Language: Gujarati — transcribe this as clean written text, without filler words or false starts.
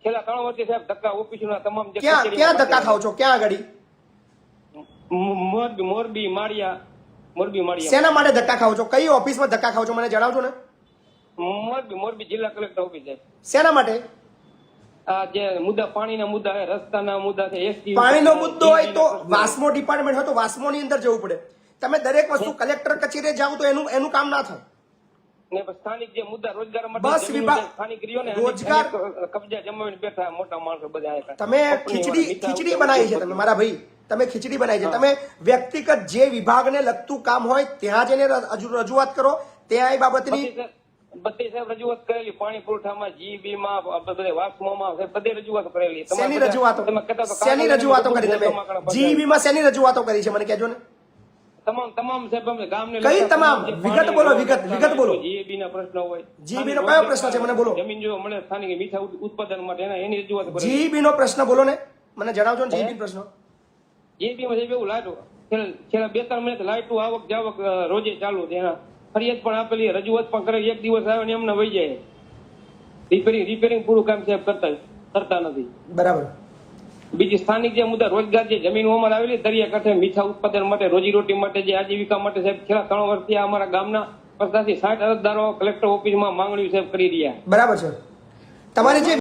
છેલ્લા 3 વર્ષથી સાહેબ ધક્કા ઓફિસના તમામ જે ક્યાં ધક્કા ખાવ છો? ક્યાં આગળ? મોરબી માળિયા. શેના માટે ધક્કા ખાવ છો? કઈ ઓફિસમાં ધક્કા ખાવ છો મને જણાવજો ને. મોરબી જિલ્લા કલેક્ટર ઓફિસ છે. શેના માટે? આ જે મુદ્દા પાણીના મુદ્દા છે, રસ્તાના મુદ્દા છે, એસટી પાણીનો મુદ્દો હોય તો વાસ્મો ડિપાર્ટમેન્ટ હોય તો વાસ્મોની અંદર જવું પડે. તમે દરેક વસ્તુ કલેક્ટર કચેરીએ જાવ તો એનું કામ ના થાય. ને સ્થાનિક જે મુદ્દા રોજગાર માટે બસ વિભાગ સ્થાનિક રહ્યો ને રોજગાર કબજા જમાવીને બેઠા મોટા માણસો બધા. તમે ખીચડી બનાવી છે તમે મારા ભાઈ, તમે ખીચડી બનાવી છે. તમે વ્યક્તિગત જે વિભાગને લગતું કામ હોય ત્યાં જઈને રજૂઆત કરો. ત્યાં એ બાબતની બધી સાહેબ રજૂઆત કરેલી, પાણી પુરવઠામાં, જીબી માં, બધે વાસ્મોમાં બધી રજૂઆત કરેલી. શેની રજૂઆતો કરી તમે? જીબી માં શેની રજૂઆતો કરી છે મને કહેજો ને. તમામ સાહેબ ગામને કઈ તમામ વિગત બોલો, વિગત બોલો. જીબી ના પ્રશ્ન હોય. જીબી નો કયો પ્રશ્ન છે મને બોલો. જમીન જો મળે સ્થાનિક મીઠા ઉત્પાદન માટે એની રજૂઆત કરેલી. જીબી નો પ્રશ્ન બોલો ને મને જણાવજો ને. જીબી પ્રશ્ન જીબી માં સાહેબ એવું લાઈટ છેલ્લા 2-3 મહિના લાઈટ આવક જાવક રોજે ચાલુ છે. એના ફરિયાદ પણ આપેલી, રજૂઆત પણ કરે. એક દિવસ આવે ને એમને વહી જાય. રિપેરિંગ પૂરું કામ સાહેબ કરતા નથી. બરાબર. બીજી સ્થાનિક જે મુદ્દા રોજગાર જે જમીનો અમારે આવેલી દરિયાકાંઠે મીઠા ઉત્પાદન માટે, રોજીરોટી માટે, જે આજીવિકા માટે સાહેબ છેલ્લા 3 વર્ષથી અમારા ગામના 50 થી 60 અરજદારો કલેક્ટર ઓફિસમાં માંગણીઓ સાહેબ કરી રહ્યા. બરાબર છે. તમારી જે